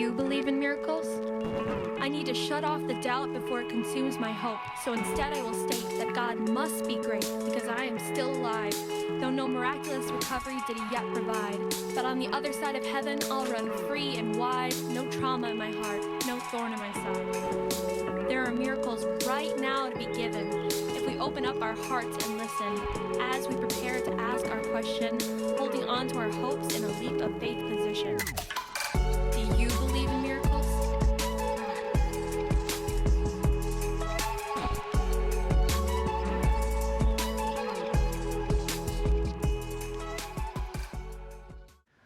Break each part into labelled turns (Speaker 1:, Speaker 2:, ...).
Speaker 1: you believe in miracles? I need to shut off the doubt before it consumes my hope, so instead I will state that God must be great because I am still alive, though no miraculous recovery did he yet provide. But on the other side of heaven, I'll run free and wide, no trauma in my heart, no thorn in my side. There are miracles right now to be given if we open up our hearts and listen, as we prepare to ask our question, holding on to our hopes in a leap of faith position. Do you believe in miracles?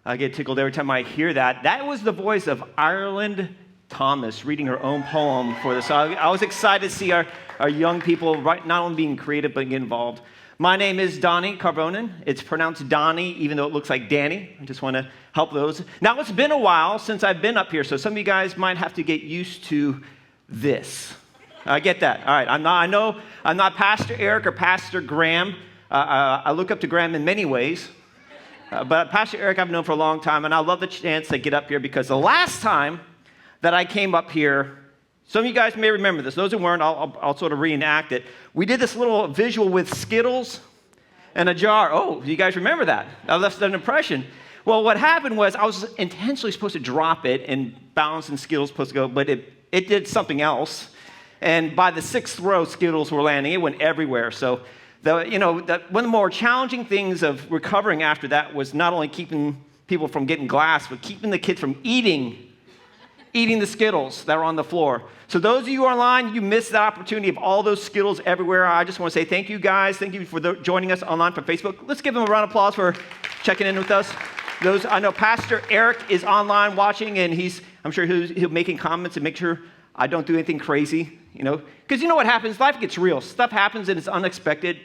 Speaker 2: I get tickled every time I hear that. That was the voice of Ireland Thomas reading her own poem for this. I was excited to see our young people not only being creative, but getting involved. My name is Dani Carbonen. It's pronounced Dani, even though it looks like Danny. I just want to help those. Now, it's been a while since I've been up here, so some of you guys might have to get used to this. I get that. All right. I know I'm not Pastor Eric or Pastor Graham. I look up to Graham in many ways. But Pastor Eric I've known for a long time, and I love the chance to get up here because the last time that I came up here, some of you guys may remember this. Those who weren't, I'll sort of reenact it. We did this little visual with Skittles and a jar. Oh, you guys remember that? That left an impression. Well, what happened was I was intentionally supposed to drop it, and Balance and Skittles supposed to go, but it did something else. And by the sixth row, Skittles were landing. It went everywhere. So one of the more challenging things of recovering after that was not only keeping people from getting glass, but keeping the kids from eating the Skittles that were on the floor. So those of you online, you missed the opportunity of all those Skittles everywhere. I just want to say thank you guys. Thank you for joining us online from Facebook. Let's give them a round of applause for checking in with us. I know Pastor Eric is online watching, and I'm sure he'll making comments and make sure I don't do anything crazy, because you know what happens? Life gets real. Stuff happens and it's unexpected.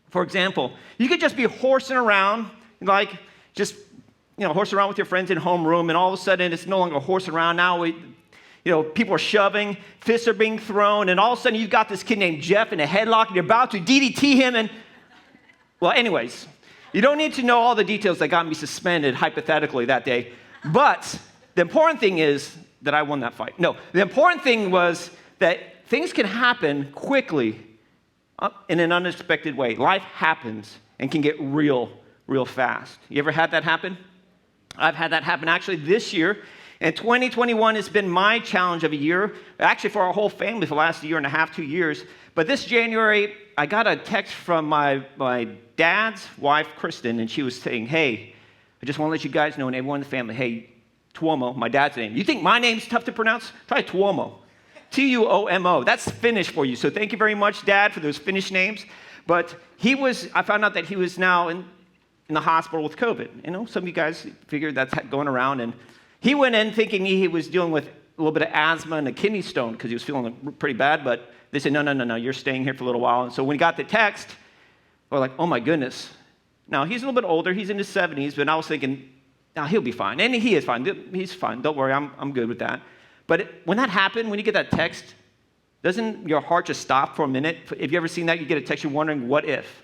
Speaker 2: For example, you could just be horsing around, horse around with your friends in homeroom, and all of a sudden it's no longer horse around. Now people are shoving, fists are being thrown, and all of a sudden you've got this kid named Jeff in a headlock, and you're about to DDT him, anyways, you don't need to know all the details that got me suspended hypothetically that day. But the important thing is that I won that fight. No, the important thing was that things can happen quickly in an unexpected way. Life happens and can get real fast. You ever had that happen? I've had that happen actually this year. And 2021 has been my challenge of a year, actually for our whole family for the last year and a half, 2 years. But this January, I got a text from my dad's wife, Kristen, and she was saying, hey, I just want to let you guys know and everyone in the family, hey, Tuomo, my dad's name. You think my name's tough to pronounce? Try Tuomo. Tuomo. That's Finnish for you. So thank you very much, Dad, for those Finnish names. But I found out that he was now in the hospital with COVID. Some of you guys figured that's going around. And he went in thinking he was dealing with a little bit of asthma and a kidney stone because he was feeling pretty bad. But they said, no, you're staying here for a little while. And so when he got the text, we're like, oh my goodness. Now, he's a little bit older. He's in his 70s. But I was thinking, now he'll be fine. And he is fine. He's fine. Don't worry. I'm good with that. But when that happened, when you get that text, doesn't your heart just stop for a minute? If you ever seen that, you get a text, you're wondering, what if?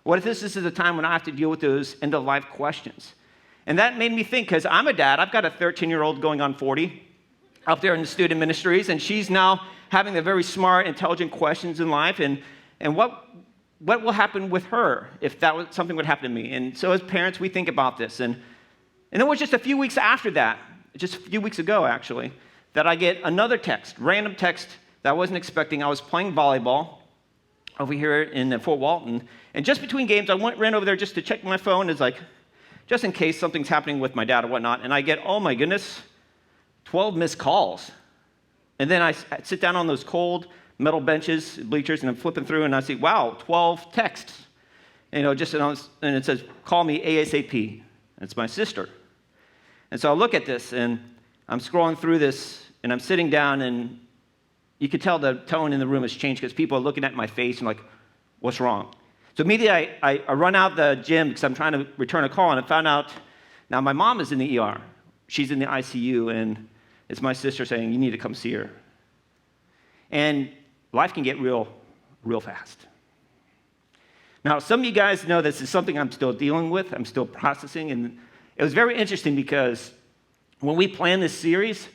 Speaker 2: What if this is the time when I have to deal with those end-of-life questions? And that made me think, because I'm a dad. I've got a 13-year-old going on 40 up there in the student ministries, and she's now having the very smart, intelligent questions in life. And what will happen with her if something would happen to me? And so as parents, we think about this. And it was just a few weeks after that, just a few weeks ago, actually, that I get another text, random text that I wasn't expecting. I was playing volleyball over here in Fort Walton, and just between games, I ran over there just to check my phone. It's like, just in case something's happening with my dad or whatnot, and I get, oh my goodness, 12 missed calls. And then I sit down on those cold metal benches, bleachers, and I'm flipping through, and I see, wow, 12 texts. And it says, call me ASAP. It's my sister. And so I look at this, and I'm scrolling through this, and I'm sitting down, and you could tell the tone in the room has changed because people are looking at my face and like, what's wrong? So immediately I run out the gym because I'm trying to return a call, and I found out, now my mom is in the ER. She's in the ICU, and it's my sister saying, you need to come see her. And life can get real fast. Now, some of you guys know this is something I'm still dealing with. I'm still processing, and it was very interesting because when we planned this series,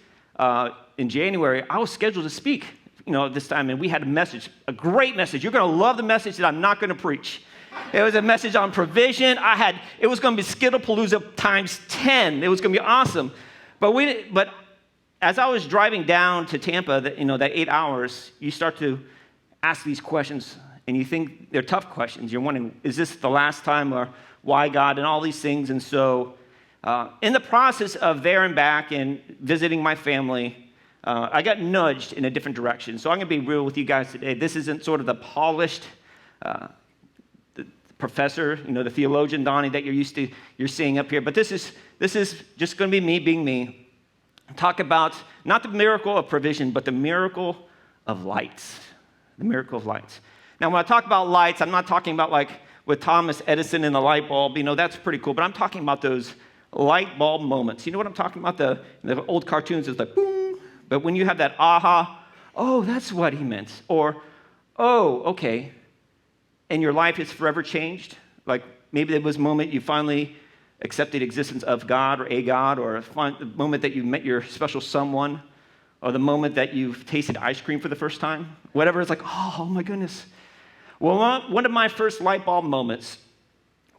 Speaker 2: in January, I was scheduled to speak, this time, and we had a great message. You're going to love the message that I'm not going to preach. It was a message on provision. It was going to be Skittlepalooza times 10. It was going to be awesome. But as I was driving down to Tampa, that 8 hours, you start to ask these questions, and you think they're tough questions. You're wondering, is this the last time, or why God, and all these things. And so in the process of there and back and visiting my family, I got nudged in a different direction. So I'm going to be real with you guys today. This isn't sort of the polished the professor, the theologian Dani that you're seeing up here. But this is just going to be me being me. Talk about not the miracle of provision, but the miracle of lights. The miracle of lights. Now, when I talk about lights, I'm not talking about like with Thomas Edison and the light bulb. That's pretty cool. But I'm talking about those light bulb moments. You know what I'm talking about? The old cartoons is like boom. But when you have that aha, oh, that's what he meant. Or, oh, okay. And your life is forever changed. Like maybe there was a moment you finally accepted the existence of God, or a God, or the moment that you met your special someone, or the moment that you've tasted ice cream for the first time. Whatever, it's like, oh my goodness. Well, one of my first light bulb moments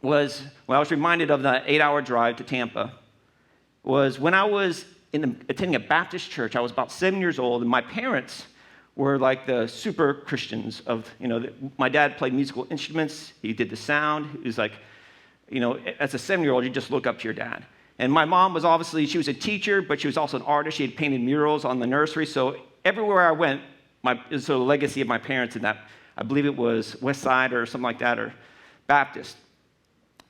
Speaker 2: was when I was reminded of the 8-hour drive to Tampa, was when I was attending a Baptist church. I was about 7 years old, and my parents were like the super Christians of, my dad played musical instruments. He did the sound. He was like, as a 7-year-old, you just look up to your dad. And my mom she was a teacher, but she was also an artist. She had painted murals on the nursery. So everywhere I went, it was sort of a legacy of my parents in that. I believe it was West Side or something like that, or Baptist.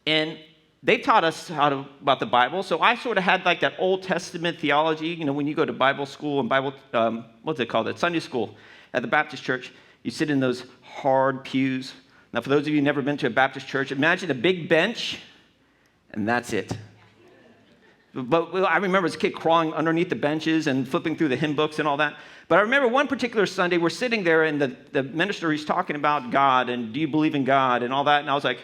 Speaker 2: And they taught us about the Bible. So I sort of had like that Old Testament theology. When you go to Bible school and what's it called? Sunday school at the Baptist church, you sit in those hard pews. Now, for those of you who've never been to a Baptist church, imagine a big bench, and that's it. But I remember as a kid crawling underneath the benches and flipping through the hymn books and all that. But I remember one particular Sunday, we're sitting there, and the minister, he's talking about God, and do you believe in God, and all that. And I was like,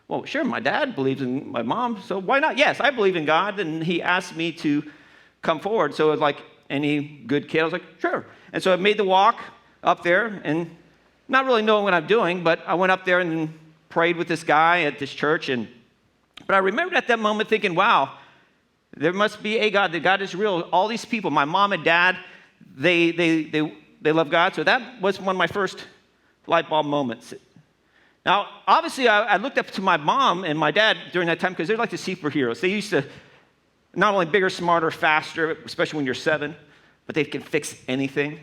Speaker 2: well, sure, my dad believes in my mom, so why not? Yes, I believe in God. And he asked me to come forward. So it was like any good kid, I was like, sure. And so I made the walk up there, and not really knowing what I'm doing, but I went up there and prayed with this guy at this church. But I remembered at that moment thinking, wow, there must be a God. That God is real. All these people, my mom and dad, they love God. So that was one of my first light bulb moments. Now, obviously, I looked up to my mom and my dad during that time because they're like the superheroes. They used to not only bigger, smarter, faster, especially when you're 7, but they can fix anything.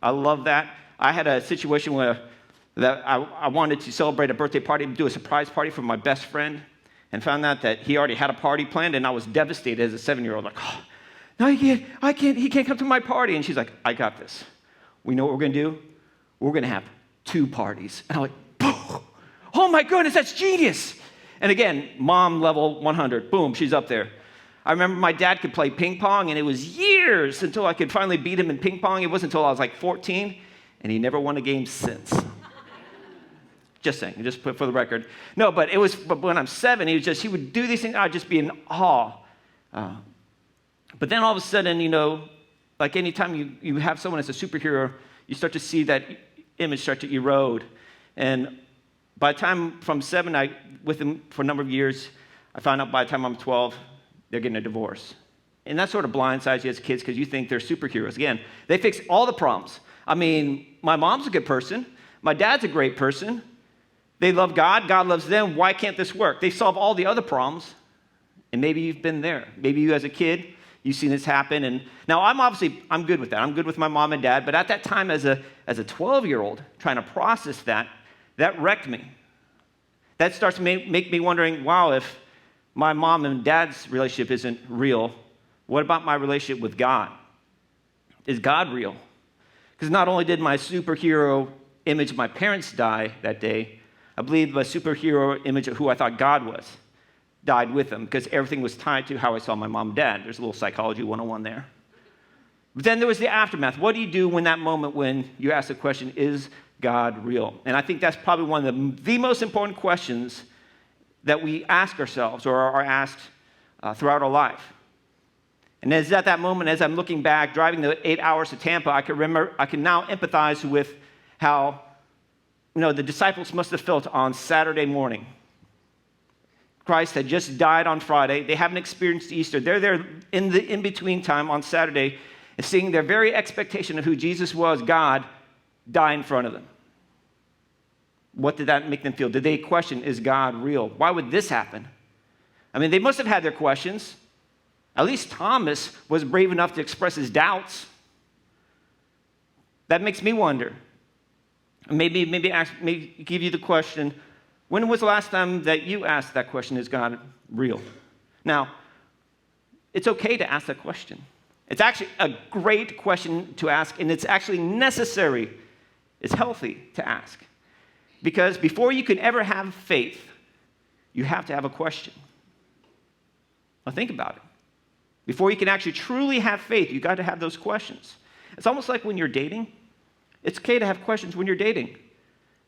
Speaker 2: I love that. I had a situation where I wanted to celebrate a birthday party, do a surprise party for my best friend, and found out that he already had a party planned, and I was devastated as a 7-year-old. Like, oh, no, he can't come to my party. And she's like, I got this. We know what we're going to do? We're going to have 2 parties. And I'm like, oh my goodness, that's genius. And again, mom level 100, boom, she's up there. I remember my dad could play ping pong, and it was years until I could finally beat him in ping pong. It wasn't until I was like 14, and he never won a game since. Just saying, just put for the record. No, but when I'm 7, he would do these things, I'd just be in awe. But then all of a sudden, like anytime you have someone as a superhero, you start to see that image start to erode. And by the time from 7, with him for a number of years, I found out by the time I'm 12, they're getting a divorce. And that sort of blindsides you as kids because you think they're superheroes. Again, they fix all the problems. I mean, my mom's a good person. My dad's a great person. They love God. God loves them. Why can't this work? They solve all the other problems. And maybe you've been there. Maybe you as a kid, you've seen this happen. And now I'm good with that. I'm good with my mom and dad. But at that time, as a 12-year-old, trying to process that wrecked me. That starts to make me wondering, wow, if my mom and dad's relationship isn't real, what about my relationship with God? Is God real? Because not only did my superhero image of my parents die that day, I believe my superhero image of who I thought God was died with them because everything was tied to how I saw my mom and dad. There's a little psychology 101 there. But then there was the aftermath. What do you do when that moment when you ask the question, is God real? And I think that's probably one of the most important questions that we ask ourselves or are asked throughout our life. And as at that moment, as I'm looking back, driving the 8 hours to Tampa, I can now empathize with how, the disciples must have felt on Saturday morning. Christ had just died on Friday. They haven't experienced Easter. They're there in the in-between time on Saturday, and seeing their very expectation of who Jesus was, God, die in front of them. What did that make them feel? Did they question, is God real? Why would this happen? I mean, they must have had their questions. At least Thomas was brave enough to express his doubts. That makes me wonder. Maybe give you the question, when was the last time that you asked that question, is God real? Now, it's okay to ask that question. It's actually a great question to ask, and it's actually necessary. It's healthy to ask. Because before you can ever have faith, you have to have a question. Now think about it. Before you can actually truly have faith, you've got to have those questions. It's almost like when you're dating. It's okay to have questions when you're dating.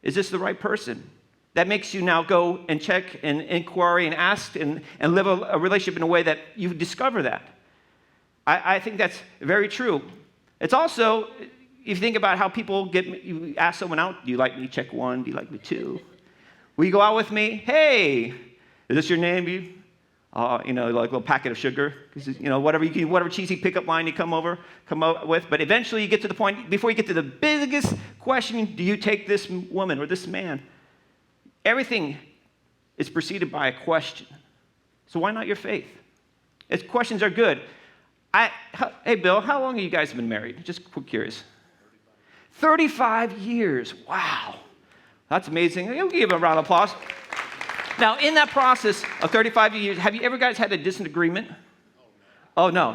Speaker 2: Is this the right person? That makes you now go and check and inquiry and ask and live a relationship in a way that you discover that. I think that's very true. It's also, if you think about how people you ask someone out, do you like me? Check 1. Do you like me? 2. Will you go out with me? Hey, is this your name? Like a little packet of sugar, whatever cheesy pickup line you come up with. But eventually you get to the point, before you get to the biggest question, do you take this woman or this man? Everything is preceded by a question. So why not your faith? Questions are good. Hey, Bill, how long have you guys been married? Just curious. 35 years. Wow. That's amazing. I'll give him a round of applause. Now, in that process of 35 years, have you ever guys had a disagreement? Oh, no.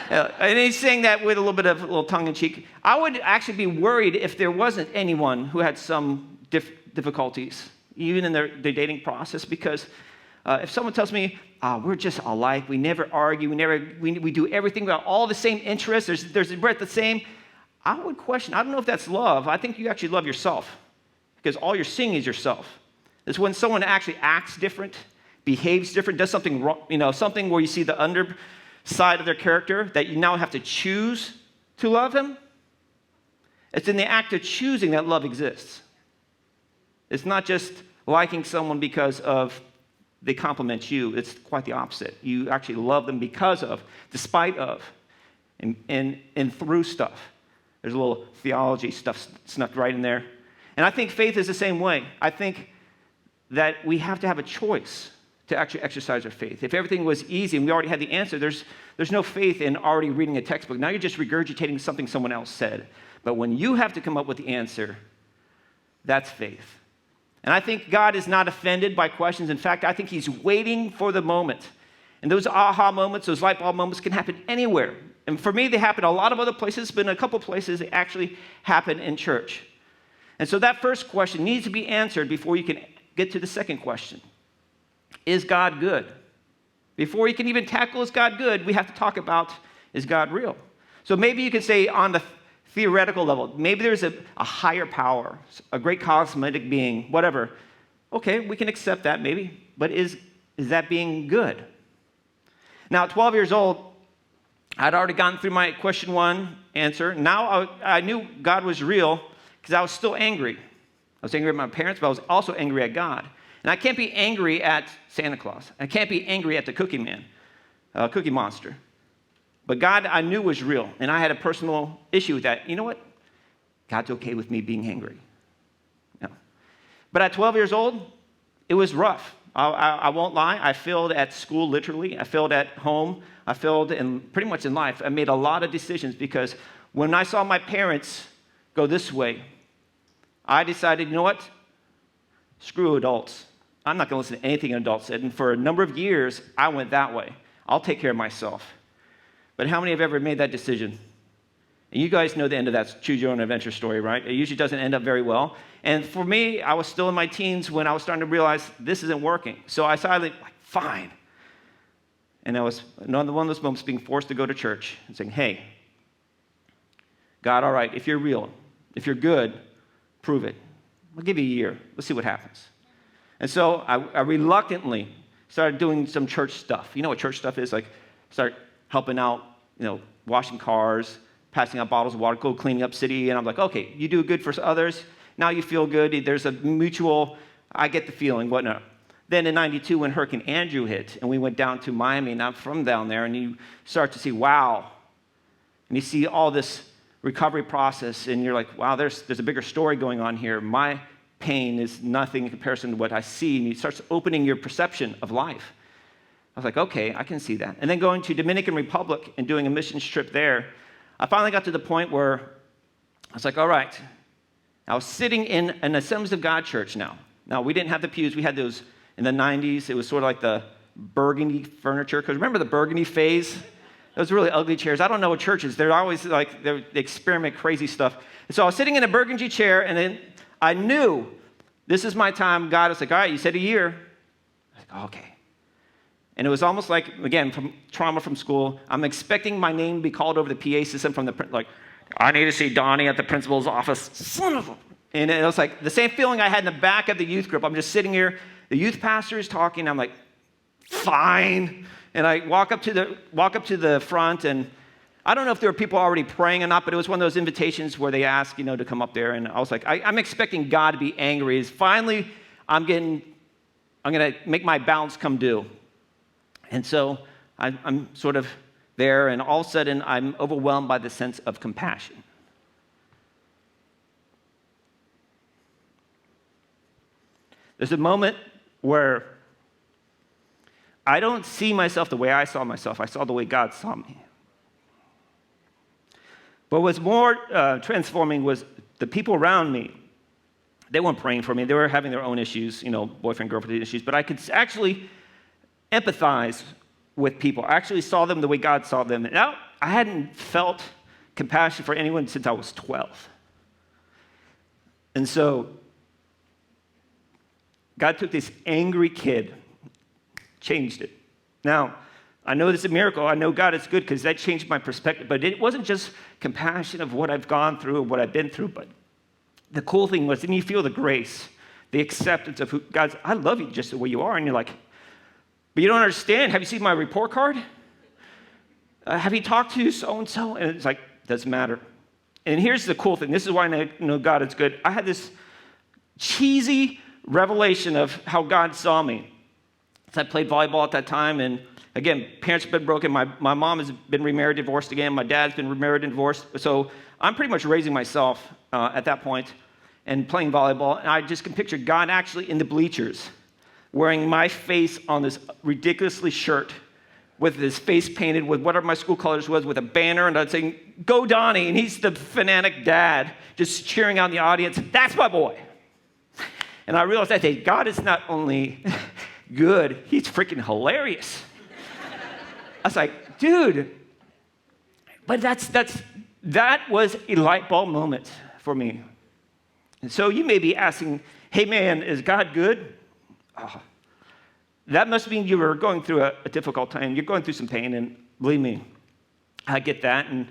Speaker 2: And he's saying that with a little tongue-in-cheek. I would actually be worried if there wasn't anyone who had some difficulties, even in their dating process, because if someone tells me, we're just alike, we never argue, we do everything, we have all the same interests, we're at the same, I would question, I don't know if that's love. I think you actually love yourself, because all you're seeing is yourself. It's when someone actually acts different, behaves different, does something wrong, something where you see the underside of their character that you now have to choose to love him. It's in the act of choosing that love exists. It's not just liking someone because of they compliment you. It's quite the opposite. You actually love them because of, despite of, and through stuff. There's a little theology stuff snuck right in there. And I think faith is the same way. I think that we have to have a choice to actually exercise our faith. If everything was easy and we already had the answer, there's no faith in already reading a textbook. Now you're just regurgitating something someone else said. But when you have to come up with the answer, that's faith. And I think God is not offended by questions. In fact, I think he's waiting for the moment. And those aha moments, those light bulb moments can happen anywhere. And for me, they happen a lot of other places, but in a couple places, they actually happen in church. And so that first question needs to be answered before you can get to the second question. Is God good? Before you can even tackle is God good, we have to talk about, is God real? So maybe you could say on the theoretical level, maybe there's a higher power, a great cosmic being, whatever. Okay, we can accept that maybe, but is that being good? Now, at 12 years old, I'd already gone through my question 1 answer. Now I knew God was real because I was still angry. I was angry at my parents, but I was also angry at God. And I can't be angry at Santa Claus. I can't be angry at the Cookie Monster. But God, I knew was real, and I had a personal issue with that. You know what? God's okay with me being angry. No. But at 12 years old, it was rough. I won't lie. I failed at school, literally. I failed at home. I failed pretty much in life. I made a lot of decisions because when I saw my parents go this way, I decided, you know what? Screw adults. I'm not going to listen to anything an adult said. And for a number of years, I went that way. I'll take care of myself. But how many have ever made that decision? And you guys know the end of that choose your own adventure story, right? It usually doesn't end up very well. And for me, I was still in my teens when I was starting to realize this isn't working. So I decided, fine. And I was one of those moments being forced to go to church and saying, hey, God, all right, if you're real, if you're good, prove it. I'll give you a year. Let's see what happens. And so I reluctantly started doing some church stuff. You know what church stuff is? Start helping out, washing cars, passing out bottles of water, go cleaning up city. And I'm like, okay, you do good for others. Now you feel good. There's a mutual, I get the feeling, whatnot. Then in 92, when Hurricane Andrew hit, and we went down to Miami, and I'm from down there, and you start to see, wow. And you see all this recovery process, and you're like, wow, there's a bigger story going on here. My pain is nothing in comparison to what I see, and it starts opening your perception of life. I was like, okay, I can see that. And then going to Dominican Republic and doing a missions trip there, I finally got to the point where I was like, all right. I was sitting in an Assemblies of God church now. Now, we didn't have the pews. We had those in the 90s. It was sort of like the burgundy furniture. Because remember the burgundy phase? Those really ugly chairs. I don't know what churches. They're always like, they experiment crazy stuff. And so I was sitting in a burgundy chair, and then I knew this is my time. God was like, all right, you said a year. I was like, okay. And it was almost like, again, from trauma from school, I'm expecting my name to be called over the PA system from the, like, I need to see Dani at the principal's office. Son of a... And it was like the same feeling I had in the back of the youth group. I'm just sitting here. The youth pastor is talking. I'm like, fine. And I walk up to the front, and I don't know if there were people already praying or not, but it was one of those invitations where they ask, to come up there. And I was like, I'm expecting God to be angry. Finally, I'm going to make my balance come due. And so I'm sort of there, and all of a sudden, I'm overwhelmed by the sense of compassion. There's a moment where I don't see myself the way I saw myself. I saw the way God saw me. But what's more transforming was the people around me. They weren't praying for me. They were having their own issues, boyfriend, girlfriend issues. But I could actually empathize with people. I actually saw them the way God saw them. Now, I hadn't felt compassion for anyone since I was 12. And so God took this angry kid, changed it. Now, I know this is a miracle. I know God is good because that changed my perspective. But it wasn't just compassion of what I've gone through or what I've been through. But the cool thing was, then you feel the grace, the acceptance of who God's, I love you just the way you are. And you're like, but you don't understand. Have you seen my report card? Have you talked to so-and-so? And it's like, doesn't matter. And here's the cool thing. This is why I know God is good. I had this cheesy revelation of how God saw me. So I played volleyball at that time, and again, parents have been broken. My mom has been remarried, divorced again. My dad's been remarried and divorced. So I'm pretty much raising myself at that point and playing volleyball. And I just can picture God actually in the bleachers wearing my face on this ridiculously shirt with his face painted with whatever my school colors was, with a banner, and I'd say, go Dani, and he's the fanatic dad just cheering out in the audience. That's my boy. And I realized that day, God is not only good, he's freaking hilarious. I was like, dude, but that was a light bulb moment for me. And so you may be asking, hey man, is God good? Oh, that must mean you were going through a difficult time. You're going through some pain, and believe me, I get that. And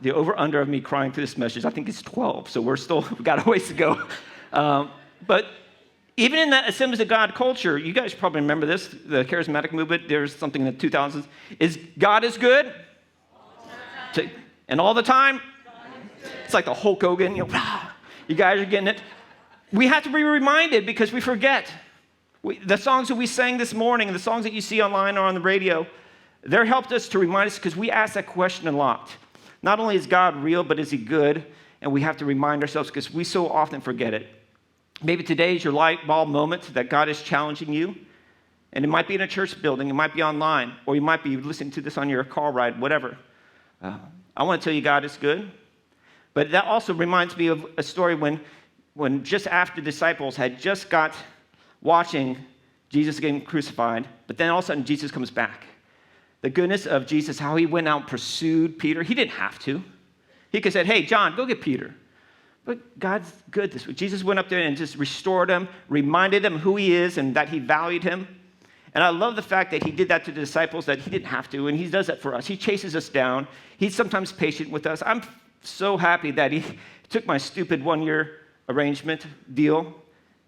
Speaker 2: the over-under of me crying through this message, I think it's 12, so we've got a ways to go. But even in that Assemblies of God culture, you guys probably remember this, the charismatic movement, there's something in the 2000s, is God is good? And all the time? It's like the Hulk Hogan, you guys are getting it. We have to be reminded because we forget. The songs that we sang this morning, and the songs that you see online or on the radio, they're helped us to remind us because we ask that question a lot. Not only is God real, but is he good? And we have to remind ourselves because we so often forget it. Maybe today is your light bulb moment that God is challenging you. And it might be in a church building, it might be online, or you might be listening to this on your car ride, whatever. I want to tell you God is good. But that also reminds me of a story when just after the disciples had just got watching Jesus getting crucified, but then all of a sudden Jesus comes back. The goodness of Jesus, how he went out and pursued Peter. He didn't have to. He could have said, hey, John, go get Peter. But God's good this week. Jesus went up there and just restored him, reminded him who he is and that he valued him. And I love the fact that he did that to the disciples, that he didn't have to, and he does that for us. He chases us down. He's sometimes patient with us. I'm so happy that he took my stupid one-year arrangement deal,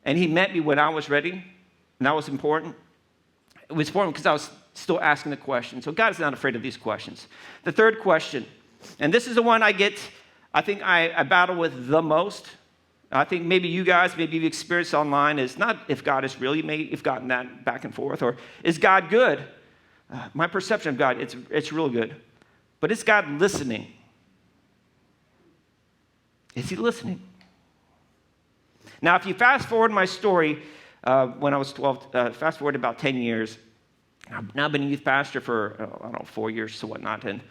Speaker 2: and he met me when I was ready, and that was important. It was important because I was Still asking the question. So God is not afraid of these questions. The third question, and this is the one I think I battle with the most. I think maybe you guys, maybe you've experienced online, is not if God is real. You may have gotten that back and forth. Or is God good? My perception of God, it's real good. But is God listening? Is he listening? Now, if you fast forward my story, when I was 12, fast forward about 10 years, I've now been a youth pastor for, 4 years or whatnot, and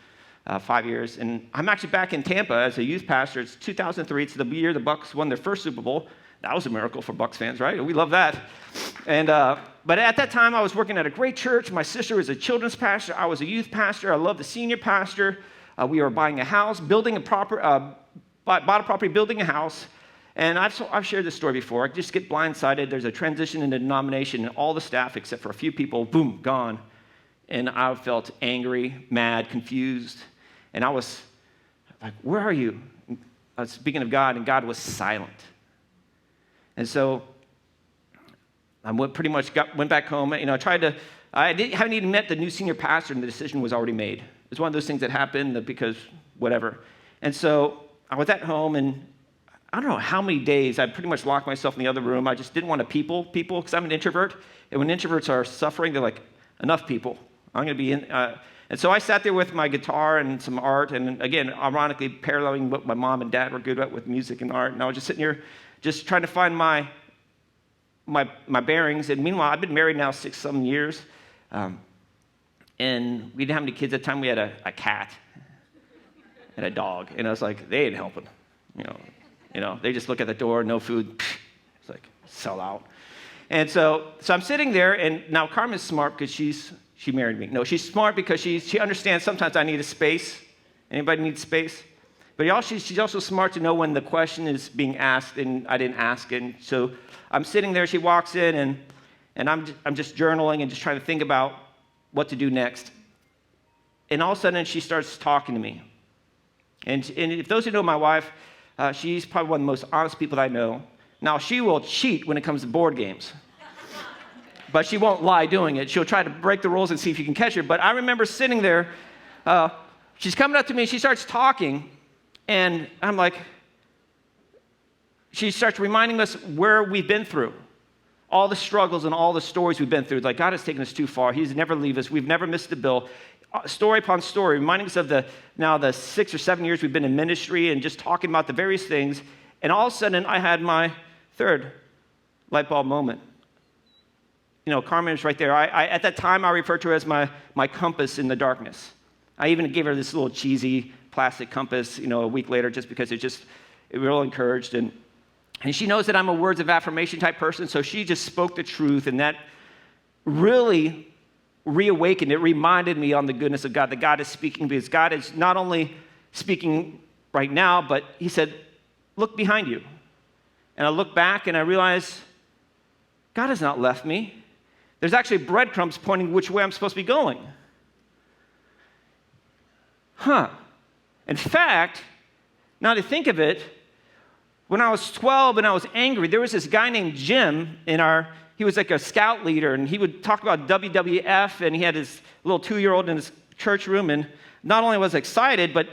Speaker 2: 5 years. And I'm actually back in Tampa as a youth pastor. It's 2003. It's the year the Bucs won their first Super Bowl. That was a miracle for Bucs fans, right? We love that. And but at that time, I was working at a great church. My sister was a children's pastor. I was a youth pastor. I loved the senior pastor. We were buying a house, bought a property, building a house. And I've shared this story before. I just get blindsided. There's a transition in the denomination, and all the staff, except for a few people, boom, gone. And I felt angry, mad, confused. And I was like, where are you? I was speaking of God, and God was silent. And so I went back home. I haven't even met the new senior pastor, and the decision was already made. It's one of those things that happened because whatever. And so I was at home, and I don't know how many days I pretty much locked myself in the other room. I just didn't want to people because I'm an introvert. And when introverts are suffering, they're like, enough people. I'm going to be in. And so I sat there with my guitar and some art, and again, ironically, paralleling what my mom and dad were good at with music and art. And I was just sitting here, just trying to find my bearings. And meanwhile, I've been married now 6-some years, and we didn't have any kids at the time. We had a cat and a dog, and I was like, they ain't helping, They just look at the door, no food. It's like, sell out. And so I'm sitting there, and now Carmen's smart because she married me. No, she's smart because she understands sometimes I need a space. Anybody need space? But she's also smart to know when the question is being asked and I didn't ask it. And so I'm sitting there, she walks in, and I'm just journaling and just trying to think about what to do next. And all of a sudden, she starts talking to me. And if those who know my wife, she's probably one of the most honest people that I know. Now, she will cheat when it comes to board games. But she won't lie doing it. She'll try to break the rules and see if you can catch her. But I remember sitting there. She's coming up to me. She starts talking. And I'm like, she starts reminding us where we've been through. All the struggles and all the stories we've been through. Like, God has taken us too far. He's never leave us. We've never missed a bill. Story upon story, reminding us of the 6 or 7 years we've been in ministry and just talking about the various things. And all of a sudden, I had my third light bulb moment. Carmen was right there. At that time, I referred to her as my compass in the darkness. I even gave her this little cheesy plastic compass, a week later, just because it really encouraged. And she knows that I'm a words of affirmation type person, so she just spoke the truth, and that really reawakened. It reminded me on the goodness of God, that God is speaking, because God is not only speaking right now, but he said, look behind you. And I look back and I realize God has not left me. There's actually breadcrumbs pointing which way I'm supposed to be going. In fact, now to think of it, when I was 12 and I was angry, there was this guy named Jim he was like a scout leader, and he would talk about WWF, and he had his little 2-year-old in his church room, and not only was I excited, but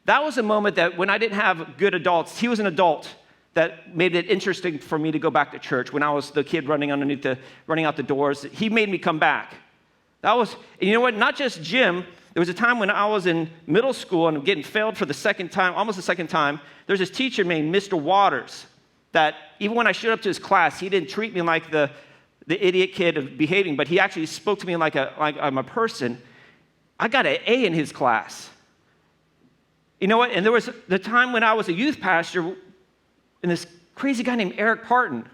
Speaker 2: that was a moment that when I didn't have good adults, he was an adult that made it interesting for me to go back to church. When I was the kid running out the doors, he made me come back. And you know what? Not just Jim. There was a time when I was in middle school and getting failed for almost the second time. There's this teacher named Mr. Waters that even when I showed up to his class, he didn't treat me like the idiot kid of behaving, but he actually spoke to me like I'm a person. I got an A in his class. You know what? And there was the time when I was a youth pastor, and this crazy guy named Eric Parton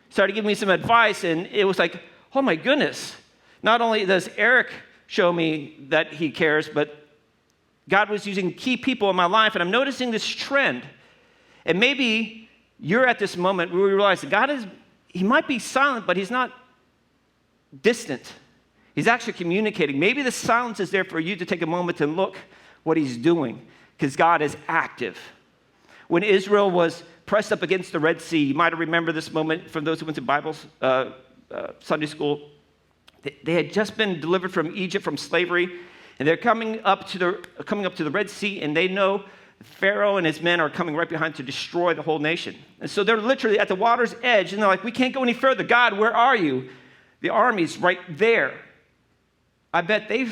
Speaker 2: started giving me some advice, and it was like, oh my goodness. Not only does Eric show me that he cares, but God was using key people in my life, and I'm noticing this trend. And maybe you're at this moment where we realize that he might be silent, but he's not distant. He's actually communicating. Maybe the silence is there for you to take a moment to look what he's doing, because God is active. When Israel was pressed up against the Red Sea, you might have remembered this moment from those who went to Bible Sunday school. They had just been delivered from Egypt, from slavery, and they're coming up to the Red Sea, and they know Pharaoh and his men are coming right behind to destroy the whole nation. And so they're literally at the water's edge, and they're like, we can't go any further. God, where are you? The army's right there. I bet they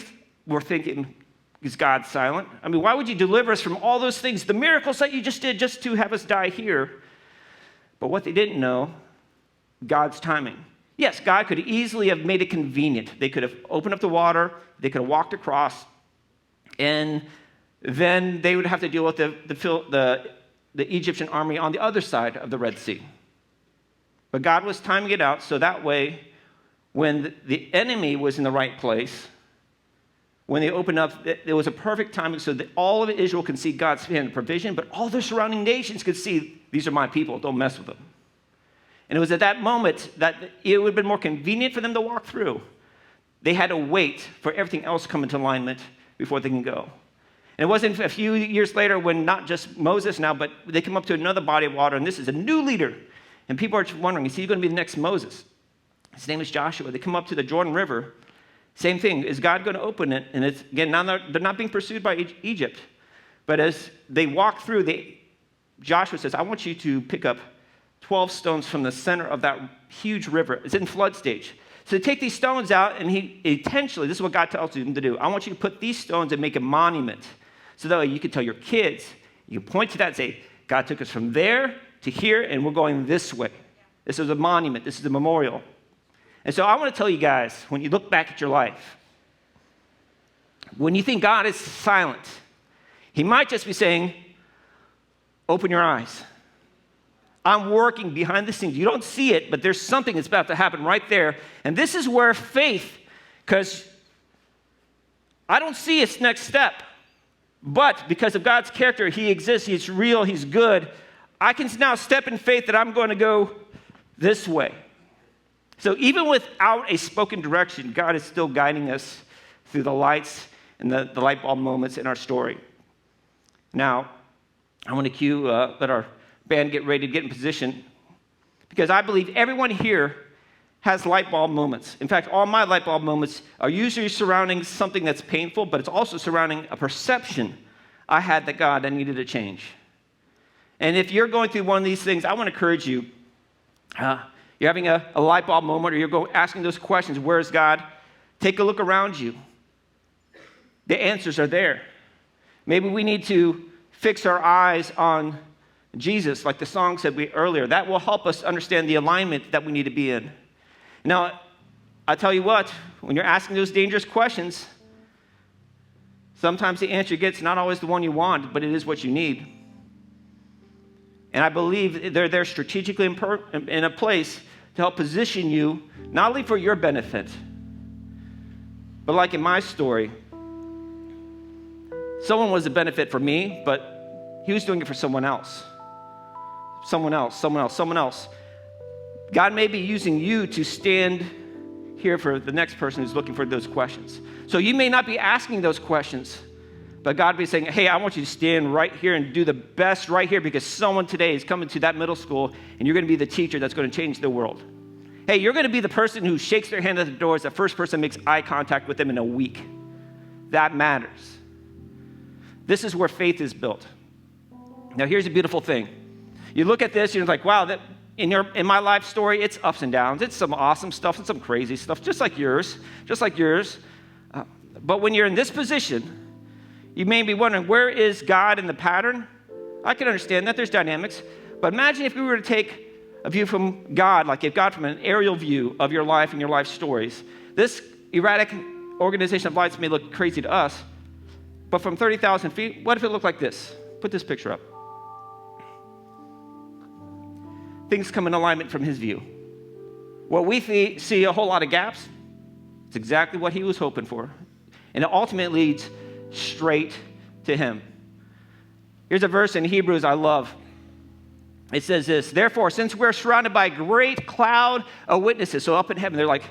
Speaker 2: were thinking, is God silent? I mean, why would you deliver us from all those things, the miracles that you just did, just to have us die here? But what they didn't know, God's timing. Yes, God could easily have made it convenient. They could have opened up the water, they could have walked across, and then they would have to deal with the Egyptian army on the other side of the Red Sea. But God was timing it out so that way, when the enemy was in the right place, when they opened up, it was a perfect timing so that all of Israel can see God's hand of provision, but all the surrounding nations could see, these are my people, don't mess with them. And it was at that moment that it would have been more convenient for them to walk through. They had to wait for everything else to come into alignment before they can go. And it wasn't a few years later when not just Moses now, but they come up to another body of water, and this is a new leader. And people are wondering, is he going to be the next Moses? His name is Joshua. They come up to the Jordan River. Same thing. Is God going to open it? And it's, again, now they're not being pursued by Egypt. But as they walk through, Joshua says, I want you to pick up 12 stones from the center of that huge river. It's in flood stage. So they take these stones out, and he intentionally, this is what God tells them to do. I want you to put these stones and make a monument. So that way you can tell your kids, you can point to that and say, God took us from there to here, and we're going this way. This is a monument. This is a memorial. And so I want to tell you guys, when you look back at your life, when you think God is silent, he might just be saying, open your eyes. I'm working behind the scenes. You don't see it, but there's something that's about to happen right there. And this is where faith, because I don't see its next step, but because of God's character, he exists, he's real, he's good, I can now step in faith that I'm going to go this way. So even without a spoken direction, God is still guiding us through the lights and the light bulb moments in our story. Now, I want to let our band get ready to get in position, because I believe everyone here has light bulb moments. In fact, all my light bulb moments are usually surrounding something that's painful, but it's also surrounding a perception I had that God, I needed to change. And if you're going through one of these things, I want to encourage you. You're having a light bulb moment, or you're asking those questions, where is God? Take a look around you. The answers are there. Maybe we need to fix our eyes on Jesus, like the song said earlier. That will help us understand the alignment that we need to be in. Now, I tell you what, when you're asking those dangerous questions, sometimes the answer you get is not always the one you want, but it is what you need. And I believe they're there strategically in a place to help position you, not only for your benefit, but like in my story, someone was a benefit for me, but he was doing it for someone else. Someone else. God may be using you to stand here for the next person who's looking for those questions. So you may not be asking those questions, but God be saying, hey, I want you to stand right here and do the best right here, because someone today is coming to that middle school, and you're going to be the teacher that's going to change the world. Hey, you're going to be the person who shakes their hand at the door as the first person makes eye contact with them in a week. That matters. This is where faith is built. Now, here's a beautiful thing. You look at this, you're like, wow, in my life story, it's ups and downs. It's some awesome stuff and some crazy stuff, just like yours. But when you're in this position, you may be wondering, where is God in the pattern? I can understand that. There's dynamics. But imagine if we were to take a view from God, like if God from an aerial view of your life and your life stories. This erratic organization of lights may look crazy to us, but from 30,000 feet, what if it looked like this? Put this picture up. Things come in alignment from his view. What we see a whole lot of gaps, it's exactly what he was hoping for. And it ultimately leads straight to him. Here's a verse in Hebrews I love. It says this, therefore, since we're surrounded by a great cloud of witnesses, so up in heaven, they're like,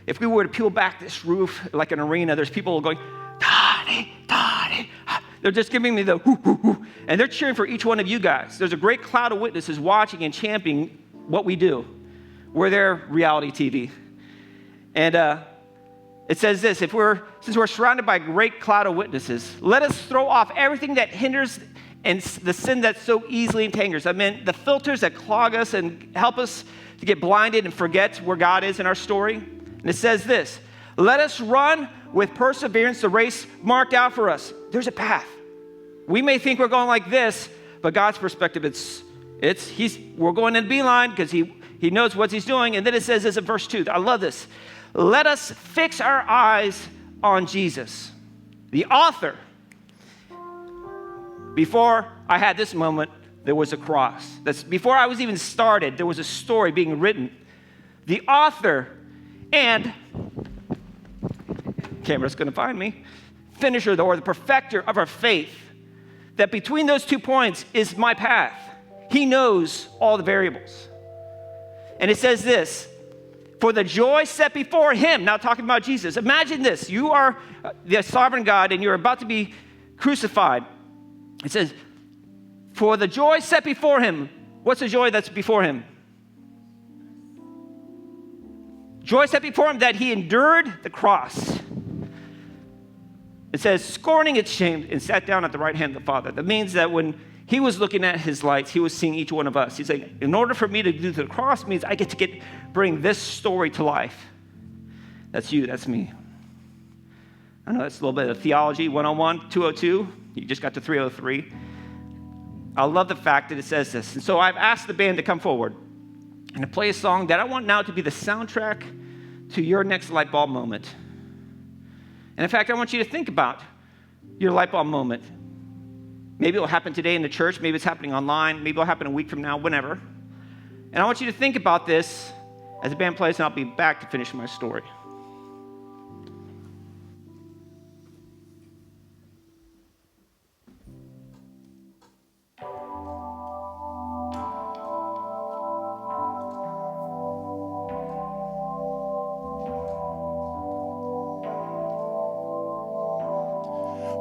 Speaker 2: if we were to peel back this roof like an arena, there's people going, Dani, Dani. They're just giving me the whoo, whoo, whoo. And they're cheering for each one of you guys. There's a great cloud of witnesses watching and championing what we do. We're their reality TV. And It says this, since we're surrounded by a great cloud of witnesses, let us throw off everything that hinders and the sin that so easily entangles. I mean, the filters that clog us and help us to get blinded and forget where God is in our story. And it says this, let us run with perseverance the race marked out for us. There's a path. We may think we're going like this, but God's perspective, we're going in beeline because he knows what he's doing. And then it says this in verse 2. I love this. Let us fix our eyes on Jesus, the author. Before I had this moment, there was a cross. Before I was even started, there was a story being written. The author and, camera's going to find me, finisher or the perfecter of our faith. That between those 2 points is my path. He knows all the variables. And it says this, for the joy set before him, now talking about Jesus. Imagine this, you are the sovereign God and you're about to be crucified. It says, for the joy set before him. What's the joy that's before him? Joy set before him that he endured the cross. It says, scorning its shame and sat down at the right hand of the Father. That means that when he was looking at his lights, he was seeing each one of us. He's like, in order for me to do the cross means I get to bring this story to life. That's you, that's me. I know that's a little bit of theology, 101, 202. You just got to 303. I love the fact that it says this. And so I've asked the band to come forward and to play a song that I want now to be the soundtrack to your next light bulb moment. And in fact, I want you to think about your light bulb moment. Maybe it'll happen today in the church. Maybe it's happening online. Maybe it'll happen a week from now, whenever. And I want you to think about this as the band plays, and I'll be back to finish my story.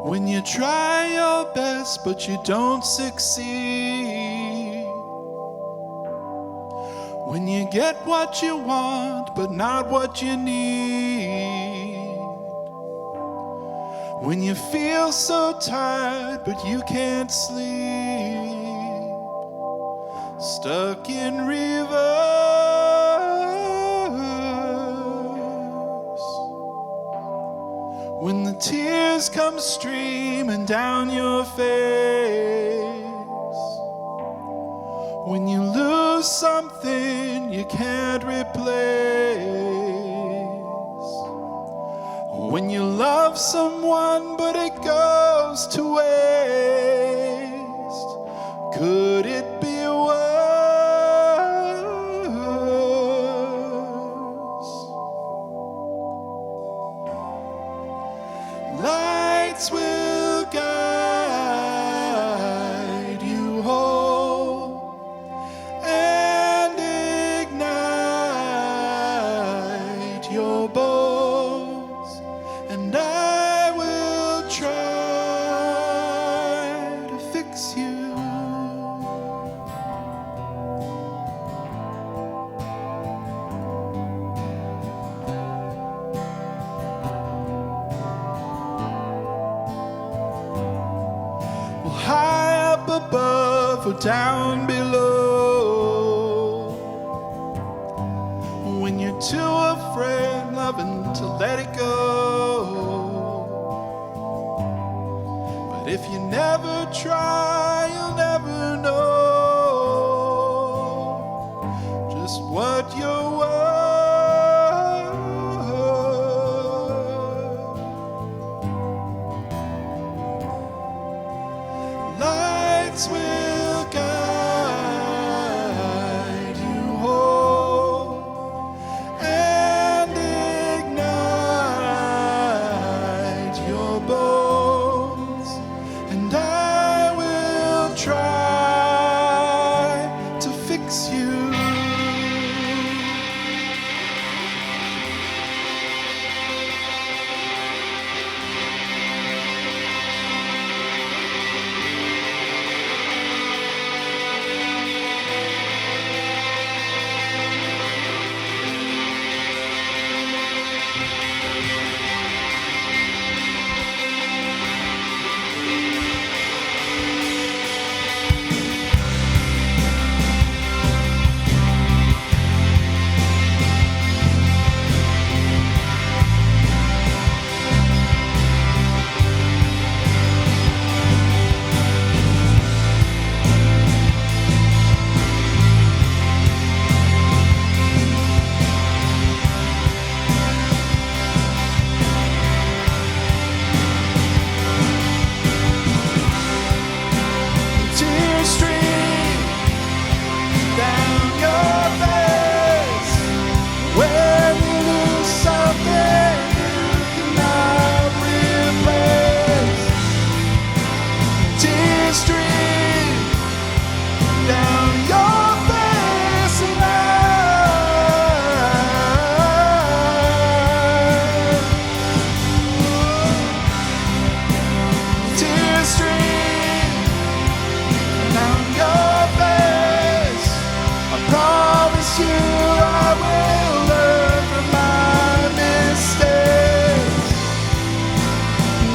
Speaker 3: When you try your best but you don't succeed, when you get what you want but not what you need, when you feel so tired but you can't sleep, stuck in reverse, when the tears come streaming down your face, when you lose something you can't replace, when you love someone but it goes to waste, could it be worse? Lights will guide you home and ignite your bones, and I will try to fix you. High up above or down below, when you're too afraid loving to let it go, but if you never try you'll never know just what you're worth. Lights will guide you home and ignite your bones, and I will try to fix you. tears stream down your face and tears stream down your face. I promise you I will learn from my mistakes.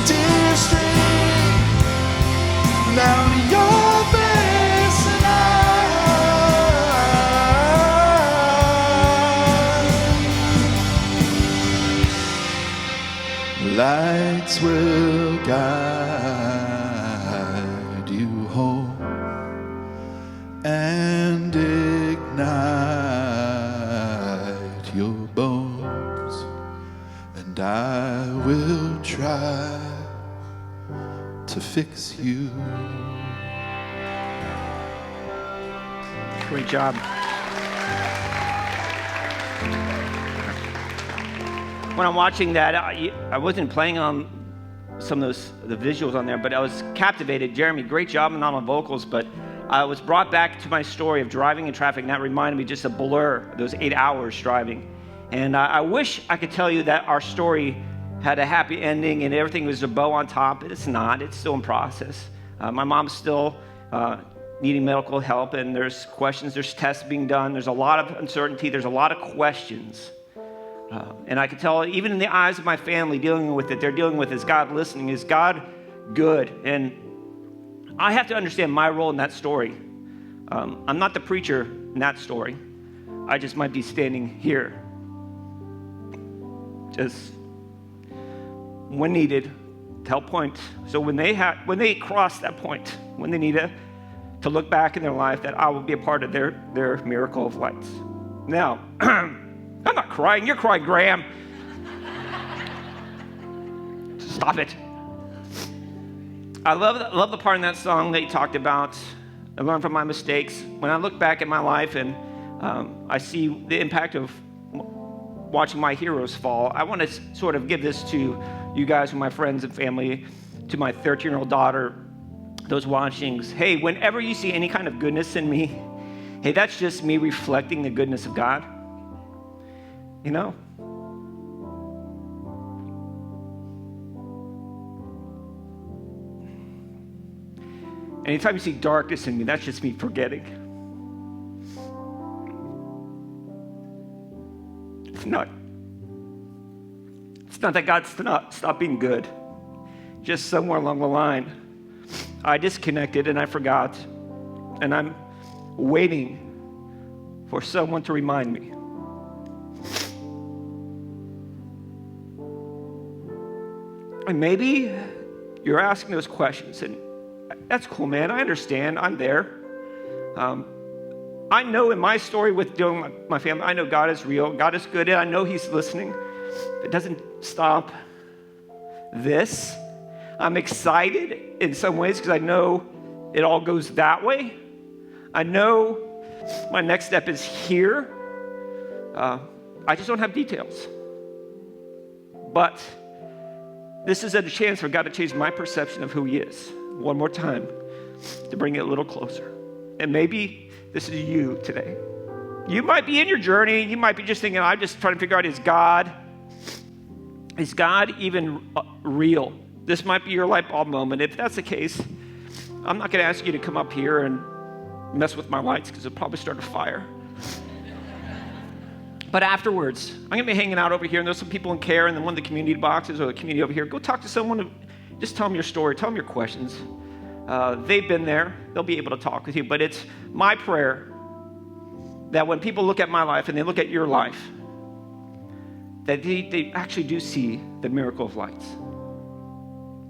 Speaker 3: Tears stream down your face and lights will guide you home and ignite your bones, and I will try to fix you.
Speaker 2: Great job. When I'm watching that, I wasn't playing on some of the visuals on there, but I was captivated. Jeremy, great job, not on vocals, but I was brought back to my story of driving in traffic, and that reminded me just a blur, those 8 hours driving. And I wish I could tell you that our story had a happy ending and everything was a bow on top, but it's not. It's still in process. My mom's still needing medical help, and there's questions, there's tests being done, there's a lot of uncertainty, there's a lot of questions. And I can tell, even in the eyes of my family dealing with it, they're dealing with, is God listening? Is God good? And I have to understand my role in that story. I'm not the preacher in that story. I just might be standing here, just when needed, to help point. So when they cross that point, when they need to look back in their life, that I will be a part of their miracle of lights. Now, I'm not crying. You're crying, Graham. Stop it. I love the part in that song that you talked about. I learned from my mistakes. When I look back at my life and I see the impact of watching my heroes fall, I want to sort of give this to you guys, my friends and family, to my 13-year-old daughter, those watching. Hey, whenever you see any kind of goodness in me, hey, that's just me reflecting the goodness of God. You know? Anytime you see darkness in me, that's just me forgetting. It's not that God's stopped being good. Just somewhere along the line, I disconnected and I forgot. And I'm waiting for someone to remind me. And maybe you're asking those questions, and that's cool, man. I understand. I'm there. I know in my story with dealing with my family, I know God is real. God is good, and I know He's listening. It doesn't stop this. I'm excited in some ways because I know it all goes that way. I know my next step is here. I just don't have details. But this is a chance for God to change my perception of who He is one more time, to bring it a little closer. And maybe this is you today. You might be in your journey. You might be just thinking, I'm just trying to figure out, is God even real? This might be your light bulb moment. If that's the case, I'm not going to ask you to come up here and mess with my lights because it'll probably start a fire. But afterwards, I'm going to be hanging out over here, and there's some people in care in one of the community boxes or the community over here. Go talk to someone. Just tell them your story. Tell them your questions. They've been there. They'll be able to talk with you. But it's my prayer that when people look at my life and they look at your life, that they actually do see the miracle of lights.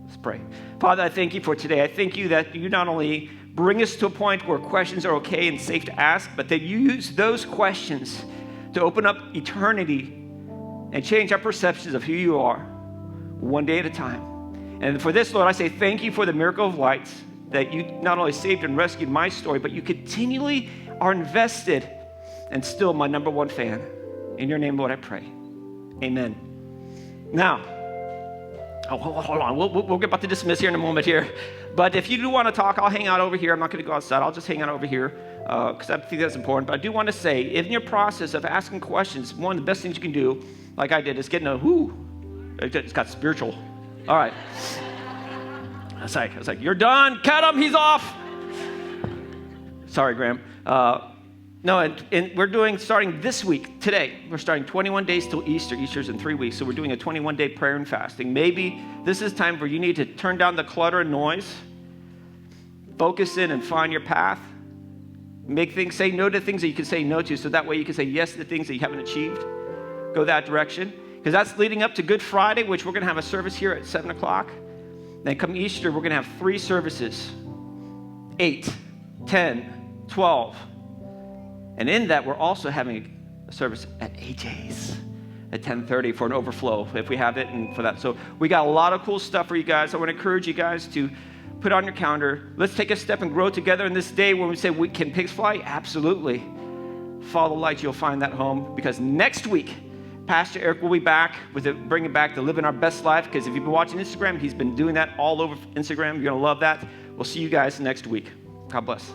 Speaker 2: Let's pray. Father, I thank you for today. I thank you that you not only bring us to a point where questions are okay and safe to ask, but that you use those questions to open up eternity and change our perceptions of who you are one day at a time. And for this, Lord, I say thank you for the miracle of lights, that you not only saved and rescued my story, but you continually are invested and still my number one fan. In your name, Lord, I pray. Amen. Now, Oh, hold on. We'll get about to dismiss here in a moment here. But if you do want to talk, I'll hang out over here. I'm not going to go outside. I'll just hang out over here because I think that's important. But I do want to say, in your process of asking questions, one of the best things you can do, like I did, is getting it's got spiritual. All right. I was like, you're done. Cut him. He's off. Sorry, Graham. No, and we're starting this week, today, we're starting 21 days till Easter. Easter's in 3 weeks, so we're doing a 21-day prayer and fasting. Maybe this is time where you need to turn down the clutter and noise, focus in and find your path, say no to things that you can say no to, so that way you can say yes to the things that you haven't achieved. Go that direction, because that's leading up to Good Friday, which we're going to have a service here at 7 o'clock. Then come Easter, we're going to have 3 services, 8, 10, 12. And in that, we're also having a service at AJ's at 10:30 for an overflow, if we have it, and for that. So we got a lot of cool stuff for you guys. I want to encourage you guys to put on your calendar. Let's take a step and grow together in this day when we say, can pigs fly? Absolutely. Follow the light, you'll find that home. Because next week, Pastor Eric will be back bringing back the Living Our Best Life. Because if you've been watching Instagram, he's been doing that all over Instagram. You're going to love that. We'll see you guys next week. God bless.